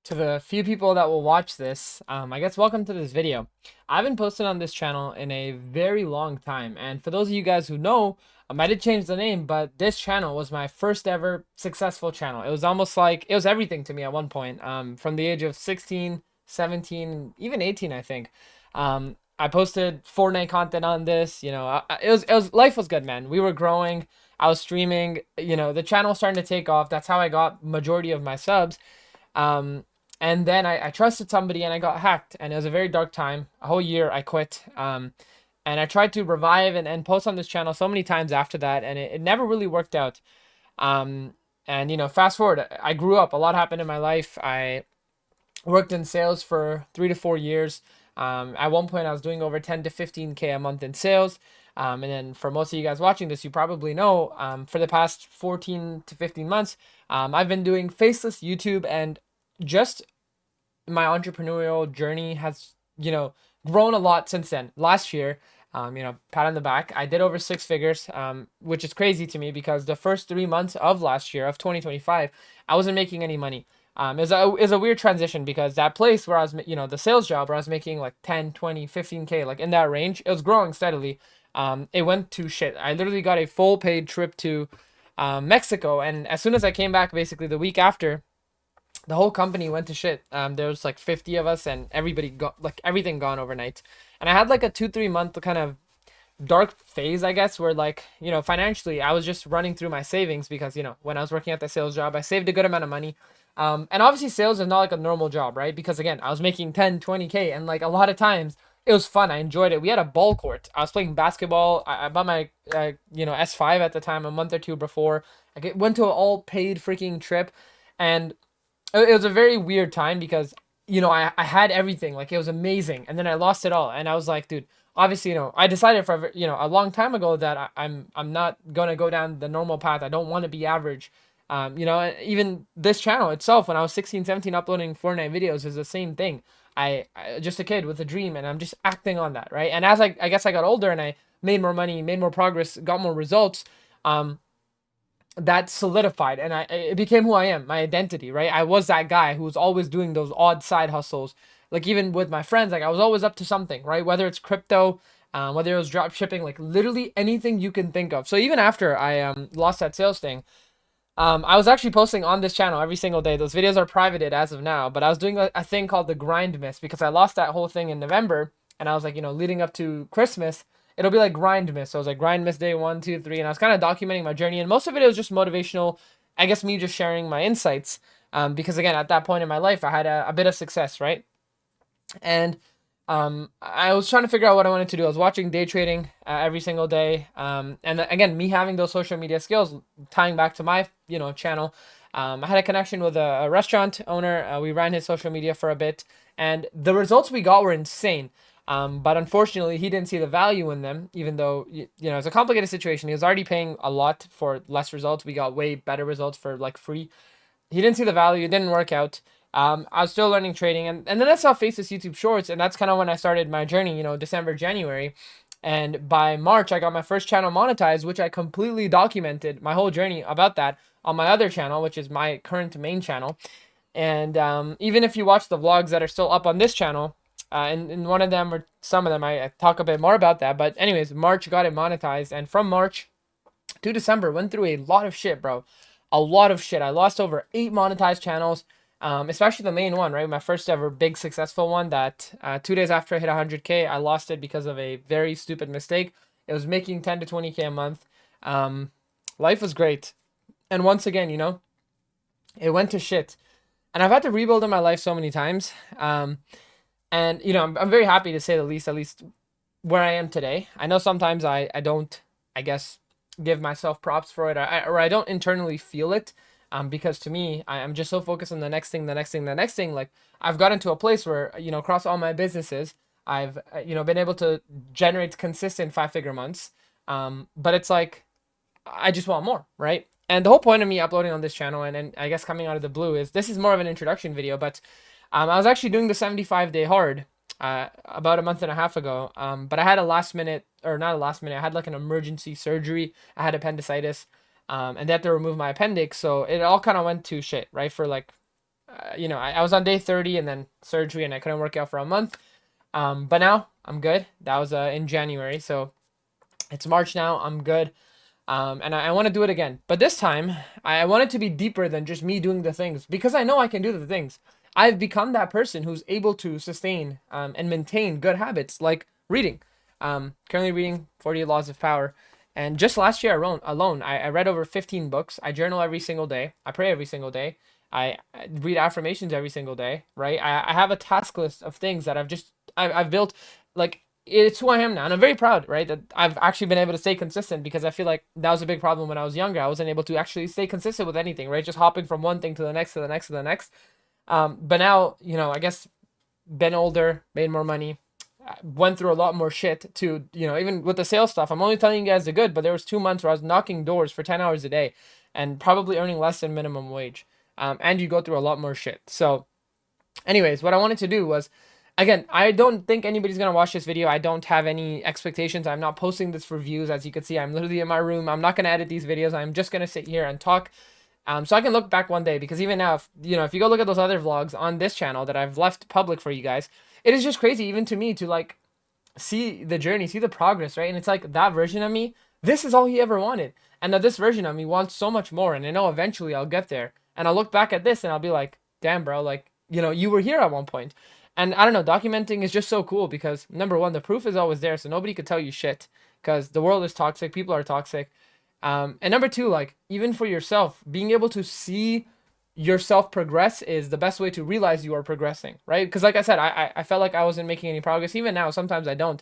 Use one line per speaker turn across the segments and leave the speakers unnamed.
To the few people that will watch this, I guess welcome to this video. I haven't posted on this channel in a very long time, and for those of you guys who know, I did change the name, but this channel was my first ever successful channel. It was almost like it was everything to me at one point. From the age of 16, 17, even 18, I think. I posted Fortnite content on this. It was life was good, man. We were growing. I was streaming. The channel was starting to take off. That's how I got majority of my subs. Um, and then I trusted somebody and I got hacked, and it was a very dark time. A whole year I quit. And I tried to revive and post on this channel so many times after that, and it never really worked out. Um, and fast forward, I grew up. A lot happened in my life. I worked in sales for 3 to 4 years. At one point, I was doing over 10 to 15K a month in sales. And then for most of you guys watching this, you probably know for the past 14 to 15 months, I've been doing faceless YouTube, and just my entrepreneurial journey has, grown a lot since then. Last year, pat on the back, I did over six figures, which is crazy to me because the first 3 months of last year, of 2025, I wasn't making any money. It was a weird transition because that place where I was, the sales job where I was making like 10, 20, 15K, like in that range, it was growing steadily. It went to shit. I literally got a full paid trip to Mexico. And as soon as I came back, basically the week after, the whole company went to shit. There was like 50 of us, and everybody got like everything gone overnight. And I had like a 2 3 month kind of dark phase, I guess, where like financially I was just running through my savings because when I was working at the sales job, I saved a good amount of money. And obviously sales is not like a normal job, right? Because again, I was making 10 20K, and like a lot of times it was fun. I enjoyed it. We had a ball court. I was playing basketball. I bought my S5 at the time, a month or two before. Went to an all paid freaking trip, and it was a very weird time because I had everything, like it was amazing, and then I lost it all, and I was like, dude, obviously, I decided for a long time ago that I'm not gonna go down the normal path. I don't want to be average. Even this channel itself, when I was 16 17 uploading Fortnite videos, is the same thing. I just a kid with a dream, and I'm just acting on that, right? And as I guess I got older and I made more money, made more progress, got more results, um that solidified, and it became who I am, my identity, right? I was that guy who was always doing those odd side hustles. Like even with my friends, like I was always up to something, right? Whether it's crypto, whether it was drop shipping, like literally anything you can think of. So even after I lost that sales thing, I was actually posting on this channel every single day. Those videos are privated as of now, but I was doing a thing called the grind miss because I lost that whole thing in November, and I was like, leading up to Christmas, it'll be like grind miss. So I was like grind miss day one, two, three, and I was kind of documenting my journey, and most of it was just motivational. I guess me just sharing my insights, because again, at that point in my life, I had a bit of success, right? And I was trying to figure out what I wanted to do. I was watching day trading every single day, and again, me having those social media skills, tying back to my channel. I had a connection with a restaurant owner. We ran his social media for a bit, and the results we got were insane. But unfortunately, he didn't see the value in them, even though it's a complicated situation. He was already paying a lot for less results. We got way better results for like free. He didn't see the value. It didn't work out. I was still learning trading, and then I saw Faces YouTube Shorts, and that's kind of when I started my journey. December, January, and by March I got my first channel monetized, which I completely documented my whole journey about that on my other channel, which is my current main channel. And even if you watch the vlogs that are still up on this channel, in one of them or some of them, I talk a bit more about that. But anyways, March got it monetized, and from March to December went through a lot of shit, bro. A lot of shit. I lost over 8 monetized channels, especially the main one, right? My first ever big successful one that 2 days after I hit 100K, I lost it because of a very stupid mistake. It was making 10 to 20K a month. Um, Life was great. And once again, it went to shit. And I've had to rebuild in my life so many times. And, I'm very happy to say the least, at least where I am today. I know sometimes I don't, I guess, give myself props for it, or I don't internally feel it, because to me, I'm just so focused on the next thing, the next thing, the next thing. Like I've gotten to a place where, across all my businesses, I've, been able to generate consistent 5 figure months. But it's like, I just want more, right? And the whole point of me uploading on this channel, and I guess coming out of the blue, is this is more of an introduction video, but I was actually doing the 75-day hard about a month and a half ago. But I had a last minute, or not a last minute, I had like an emergency surgery. I had appendicitis, and they had to remove my appendix. So it all kind of went to shit, right? For like I was on day 30 and then surgery and I couldn't work out for a month. But now I'm good. That was in January, so it's March now. I'm good. And I want to do it again. But this time, I want it to be deeper than just me doing the things because I know I can do the things. I've become that person who's able to sustain and maintain good habits like reading. Currently reading 48 Laws of Power. And just last year alone, I read over 15 books. I journal every single day. I pray every single day. I read affirmations every single day, right? I have a task list of things that I've built. Like, it's who I am now, and I'm very proud, right, that I've actually been able to stay consistent because I feel like that was a big problem when I was younger. I wasn't able to actually stay consistent with anything, right? Just hopping from one thing to the next, to the next, to the next. But now, I guess been older, made more money, went through a lot more shit to, even with the sales stuff. I'm only telling you guys the good, but there was 2 months where I was knocking doors for 10 hours a day and probably earning less than minimum wage. And you go through a lot more shit. So anyways, what I wanted to do was, again, I don't think anybody's gonna watch this video. I don't have any expectations. I'm not posting this for views. As you can see, I'm literally in my room. I'm not gonna edit these videos. I'm just gonna sit here and talk. So I can look back one day, because even now, if you go look at those other vlogs on this channel that I've left public for you guys, it is just crazy even to me to like see the journey, see the progress, right? And it's like that version of me, this is all he ever wanted. And now this version of me wants so much more. And I know eventually I'll get there. And I'll look back at this and I'll be like, damn, bro, like, you were here at one point. And I don't know, documenting is just so cool because number one, the proof is always there. So nobody could tell you shit because the world is toxic. People are toxic. And number two, like, even for yourself, being able to see yourself progress is the best way to realize you are progressing, right? Because like I said, I felt like I wasn't making any progress. Even now, sometimes I don't.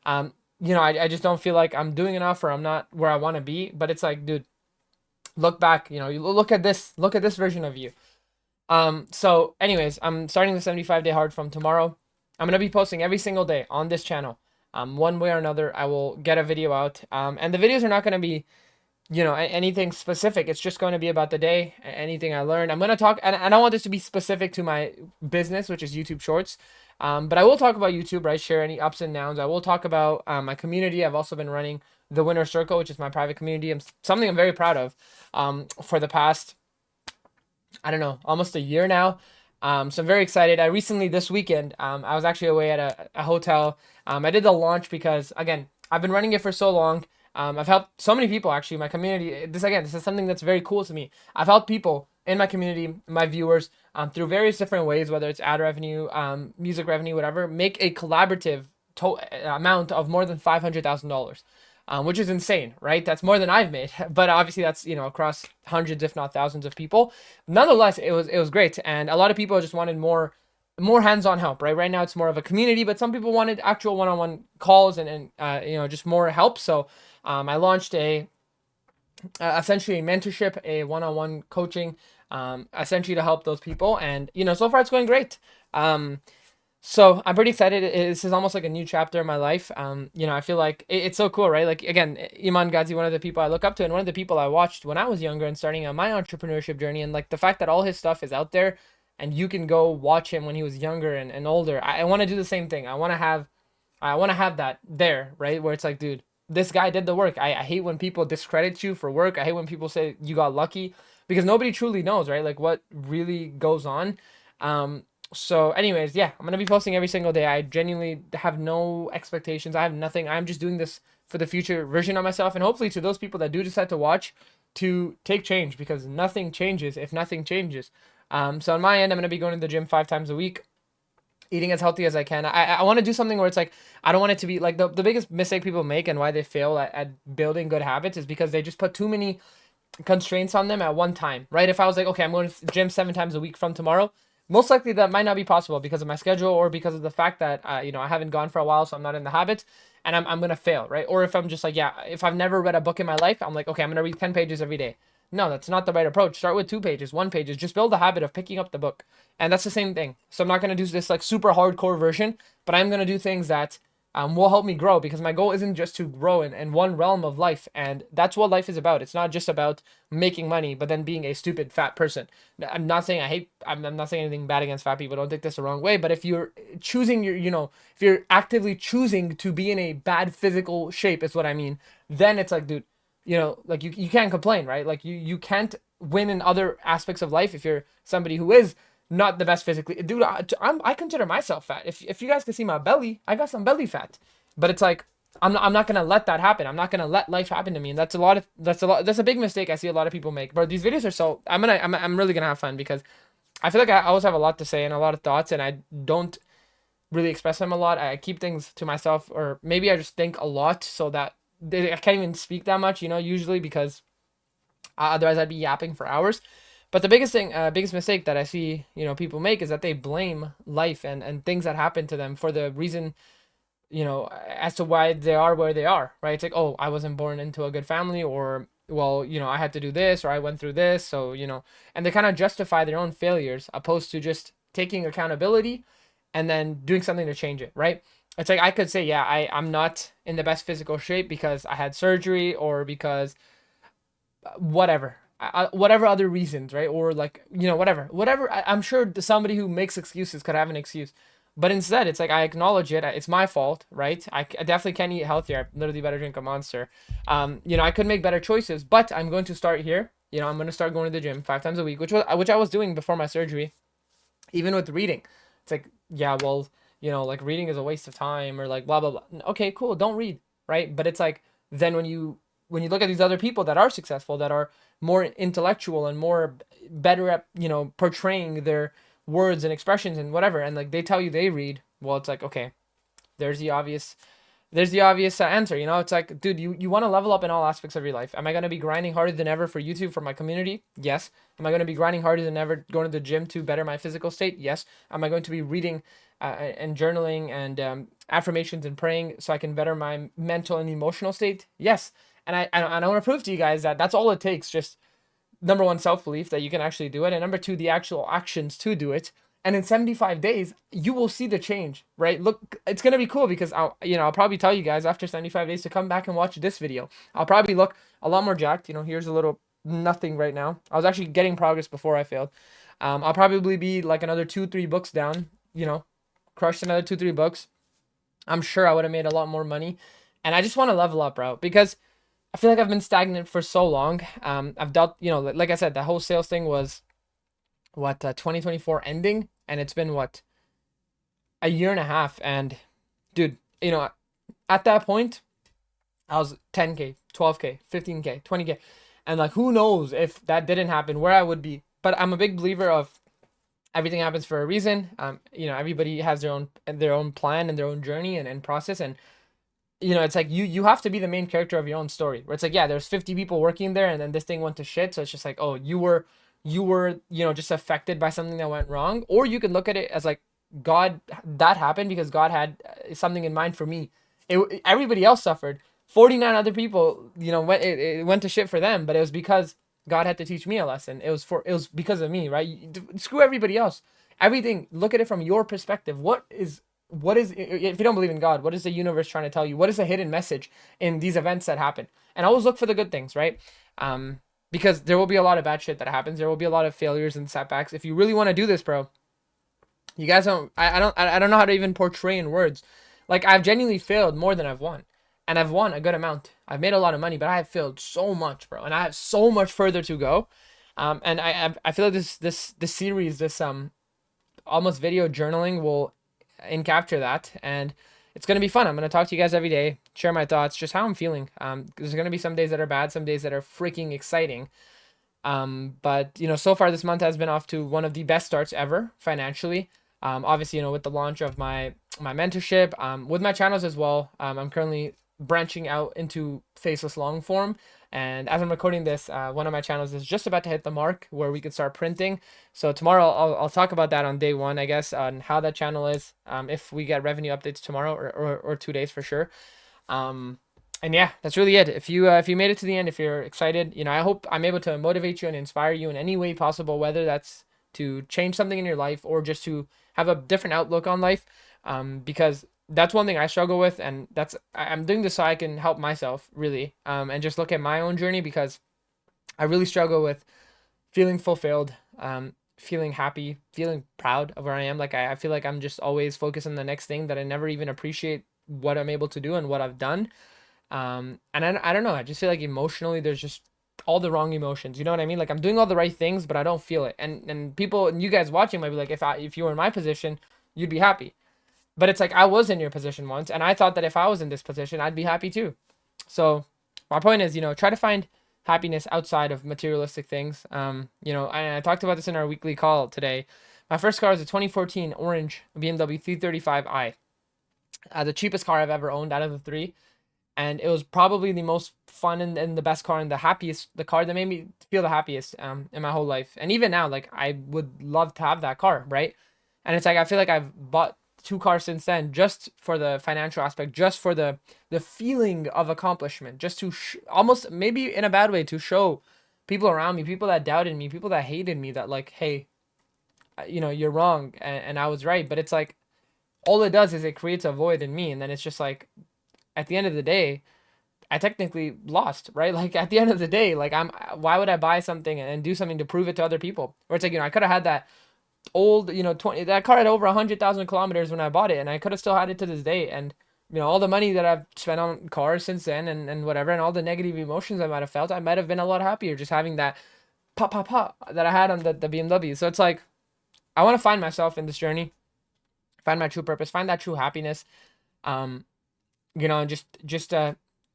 I just don't feel like I'm doing enough or I'm not where I want to be. But it's like, dude, look back, you look at this version of you. So anyways, I'm starting the 75-day hard from tomorrow. I'm going to be posting every single day on this channel. One way or another, I will get a video out. And the videos are not going to be anything specific. It's just going to be about the day, anything I learned. I'm going to talk, and I don't want this to be specific to my business, which is YouTube Shorts. But I will talk about YouTube, right? Share any ups and downs. I will talk about my community. I've also been running the Winner Circle, which is my private community. Something I'm very proud of for the past, I don't know, almost a year now. So I'm very excited. I recently, this weekend, I was actually away at a hotel. I did the launch because, again, I've been running it for so long. I've helped so many people, actually, my community. This is something that's very cool to me. I've helped people in my community, my viewers, through various different ways, whether it's ad revenue, music revenue, whatever, make a collaborative amount of more than $500,000. Which is insane, right? That's more than I've made, but obviously that's across hundreds, if not thousands, of people. Nonetheless, it was great, and a lot of people just wanted more hands-on help, right? Right now it's more of a community, but some people wanted actual one-on-one calls and just more help. So I launched essentially a mentorship, a one-on-one coaching, essentially to help those people, and so far it's going great. So I'm pretty excited. This is almost like a new chapter in my life. I feel like it's so cool, right? Like, again, Iman Ghazi, one of the people I look up to and one of the people I watched when I was younger and starting on my entrepreneurship journey. And like the fact that all his stuff is out there and you can go watch him when he was younger and older. I want to do the same thing. I want to have that there, right? Where it's like, dude, this guy did the work. I hate when people discredit you for work. I hate when people say you got lucky because nobody truly knows, right? Like what really goes on. So anyways, yeah, I'm gonna be posting every single day. I genuinely have no expectations. I have nothing. I'm just doing this for the future version of myself, and hopefully to those people that do decide to watch, to take change, because nothing changes if nothing changes. So on my end, I'm gonna be going to the gym 5 times a week, eating as healthy as I can. I want to do something where it's like, I don't want it to be like the biggest mistake people make and why they fail at building good habits is because they just put too many constraints on them at one time, right? If I was like, okay, I'm going to the gym 7 times a week from tomorrow, most likely that might not be possible because of my schedule or because of the fact that I haven't gone for a while, so I'm not in the habit, and I'm gonna fail, right? Or if I'm just like, yeah, if I've never read a book in my life, I'm like, okay, I'm gonna read 10 pages every day. No, that's not the right approach. Start with 2 pages, 1 page. Just build the habit of picking up the book, and that's the same thing. So I'm not gonna do this like super hardcore version, but I'm gonna do things that will help me grow, because my goal isn't just to grow in one realm of life, and that's what life is about. It's not just about making money but then being a stupid fat person. I'm not saying anything bad against fat people, don't take this the wrong way, but if you're choosing if you're actively choosing to be in a bad physical shape, is what I mean, then it's like, dude, like you can't complain, right? Like you can't win in other aspects of life if you're somebody who is not the best physically. Dude, I consider myself fat. If you guys can see my belly, I got some belly fat. But it's like I'm not gonna let that happen. I'm not gonna let life happen to me. And that's a big mistake I see a lot of people make. But these videos are so I'm really gonna have fun because I feel like I always have a lot to say and a lot of thoughts, and I don't really express them a lot. I keep things to myself, or maybe I just think a lot so that I can't even speak that much, usually because otherwise I'd be yapping for hours. But the biggest mistake that I see, people make is that they blame life and things that happen to them for the reason, as to why they are where they are, right? It's like, oh, I wasn't born into a good family, or, well, I had to do this, or I went through this. So, and they kind of justify their own failures opposed to just taking accountability and then doing something to change it, right? It's like I could say, yeah, I'm not in the best physical shape because I had surgery or because whatever. Whatever other reasons, right? Or like, whatever. I'm sure somebody who makes excuses could have an excuse. But instead, it's like I acknowledge it. It's my fault, right? I definitely can eat healthier. I literally better drink a Monster. I could make better choices, but I'm going to start here. I'm going to start going to the gym 5 times a week, which I was doing before my surgery. Even with reading, it's like, yeah, well, like reading is a waste of time or like blah blah blah. Okay, cool, don't read, right? But it's like then when you look at these other people that are successful, that are more intellectual and more better at portraying their words and expressions and whatever, and like they tell you they read, well, it's like, okay, there's the obvious answer. It's like, dude, you want to level up in all aspects of your life. Am I going to be grinding harder than ever for YouTube, for my community? Yes. Am I going to be grinding harder than ever going to the gym to better my physical state? Yes. Am I going to be reading and journaling and affirmations and praying so I can better my mental and emotional state? Yes. And I want to prove to you guys that that's all it takes. Just number one, self-belief that you can actually do it, and number two, the actual actions to do it. And in 75 days you will see the change, right? Look, it's going to be cool because I'll probably tell you guys after 75 days to come back and watch this video. I'll probably look a lot more jacked. Here's a little nothing right now. I was actually getting progress before I failed. I'll probably be like another 2-3 books down, crushed another 2-3 books. I'm sure I would have made a lot more money, and I just want to level up, bro, because I feel like I've been stagnant for so long. I've dealt, like I said, that whole sales thing was what 2024 ending, and it's been what, a year and a half. And dude, at that point, I was 10K, 12K, 15K, 20K, and like who knows if that didn't happen, where I would be. But I'm a big believer of everything happens for a reason. Everybody has their own plan and their own journey and process, and it's like you have to be the main character of your own story. Where it's like, yeah, there's 50 people working there, and then this thing went to shit. So it's just like, oh, you were just affected by something that went wrong. Or you could look at it as like, God, that happened because God had something in mind for me. Everybody else suffered. 49 other people, it went to shit for them, but it was because God had to teach me a lesson. It was because of me, right? Screw everybody else. Everything. Look at it from your perspective. What is, if you don't believe in God, what is the universe trying to tell you? What is the hidden message in these events that happen? And always look for the good things, right? Because there will be a lot of bad shit that happens. There will be a lot of failures and setbacks. If you really want to do this, bro, you guys don't. I don't know how to even portray in words. Like, I've genuinely failed more than I've won, and I've won a good amount. I've made a lot of money, but I have failed so much, bro, and I have so much further to go. And I feel like this series, this almost video journaling will capture that, and it's gonna be fun. I'm gonna talk to you guys every day, share my thoughts, just how I'm feeling. There's gonna be some days that are bad, some days that are freaking exciting. But so far this month has been off to one of the best starts ever financially. Obviously, with the launch of my mentorship, with my channels as well. I'm currently branching out into faceless long form. And as I'm recording this, one of my channels is just about to hit the mark where we could start printing. So tomorrow I'll talk about that on day one, I guess, on how that channel is, if we get revenue updates tomorrow or 2 days for sure. And yeah, that's really it. If you made it to the end, if you're excited, I hope I'm able to motivate you and inspire you in any way possible, whether that's to change something in your life or just to have a different outlook on life. Because that's one thing I struggle with, and I'm doing this so I can help myself really, and just look at my own journey, because I really struggle with feeling fulfilled, feeling happy, feeling proud of where I am. Like I feel like I'm just always focused on the next thing, that I never even appreciate what I'm able to do and what I've done. And I don't know. I just feel like emotionally there's just all the wrong emotions. You know what I mean? Like I'm doing all the right things, but I don't feel it. And people and you guys watching might be like, if you were in my position, you'd be happy. But it's like I was in your position once, and I thought that if I was in this position, I'd be happy too. So my point is, try to find happiness outside of materialistic things. I talked about this in our weekly call today. My first car is a 2014 orange BMW 335i, the cheapest car I've ever owned out of the three, and it was probably the most fun and the best car and the car that made me feel the happiest in my whole life. And even now, like I would love to have that car, right? And it's like I feel like I've bought two cars since then just for the financial aspect, just for the feeling of accomplishment, just to almost maybe in a bad way to show people around me, people that doubted me, people that hated me, that like, hey, you're wrong and I was right. But it's like all it does is it creates a void in me, and then it's just like at the end of the day, I technically lost, right? Like at the end of the day, like why would I buy something and do something to prove it to other people? Or it's like, I could have had that old, 20, that car had over 100,000 kilometers when I bought it, and I could have still had it to this day. And, all the money that I've spent on cars since then and whatever, and all the negative emotions I might have felt, I might have been a lot happier just having that pop, pop, pop that I had on the BMW. So it's like, I want to find myself in this journey, find my true purpose, find that true happiness. Um, and just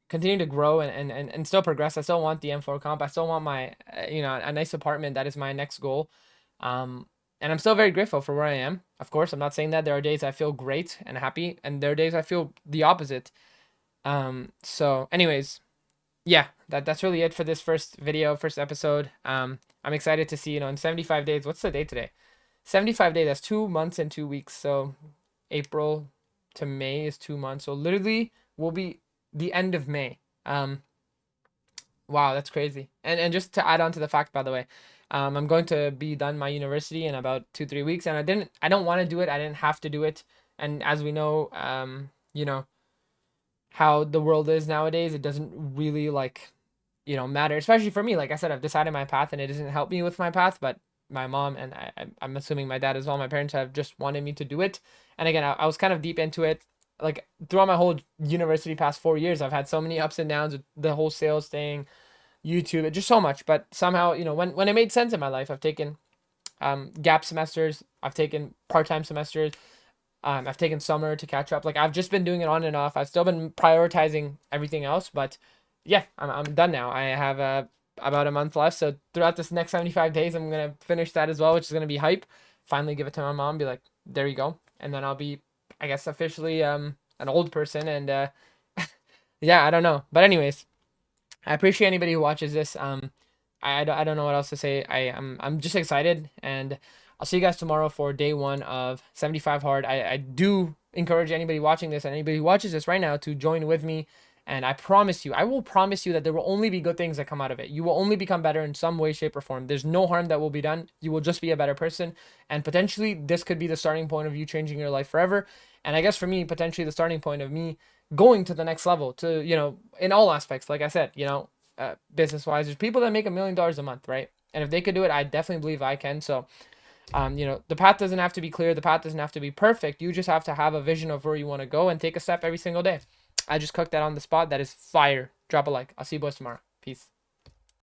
continue to grow and still progress. I still want the M4 comp. I still want my a nice apartment. That is my next goal. And I'm still very grateful for where I am. Of course, I'm not saying that there are days I feel great and happy, and there are days I feel the opposite. So anyways, yeah, that's really it for this first episode. I'm excited to see, in 75 days. What's the date today? 75 days. That's 2 months and 2 weeks. So April to May is 2 months. So literally will be the end of May. Wow, that's crazy. And just to add on to the fact, by the way, I'm going to be done my university in about 2-3 weeks, and I don't want to do it. I didn't have to do it. And as we know, how the world is nowadays, it doesn't really like, matter, especially for me. Like I said, I've decided my path and it doesn't help me with my path, but my mom and I'm assuming my dad as well, my parents have just wanted me to do it. And again, I was kind of deep into it. Like throughout my whole university past 4 years, I've had so many ups and downs with the whole sales thing, YouTube, just so much. But somehow, when it made sense in my life, I've taken gap semesters, I've taken part-time semesters, I've taken summer to catch up. Like I've just been doing it on and off. I've still been prioritizing everything else, but yeah, I'm done now. I have about a month left. So throughout this next 75 days, I'm gonna finish that as well, which is gonna be hype. Finally give it to my mom, be like, there you go. And then I'll be, I guess, officially an old person. And yeah, I don't know. But anyways, I appreciate anybody who watches this. I don't know what else to say. I'm just excited, and I'll see you guys tomorrow for day one of 75 hard. I do encourage anybody watching this and anybody who watches this right now to join with me. And I will promise you that there will only be good things that come out of it. You will only become better in some way, shape, or form. There's no harm that will be done. You will just be a better person. And potentially this could be the starting point of you changing your life forever. And I guess for me, potentially the starting point of me going to the next level to, in all aspects, like I said, business wise, there's people that make $1 million a month, right? And if they could do it, I definitely believe I can. So, the path doesn't have to be clear. The path doesn't have to be perfect. You just have to have a vision of where you want to go and take a step every single day. I just cooked that on the spot. That is fire. Drop a like. I'll see you boys tomorrow. Peace.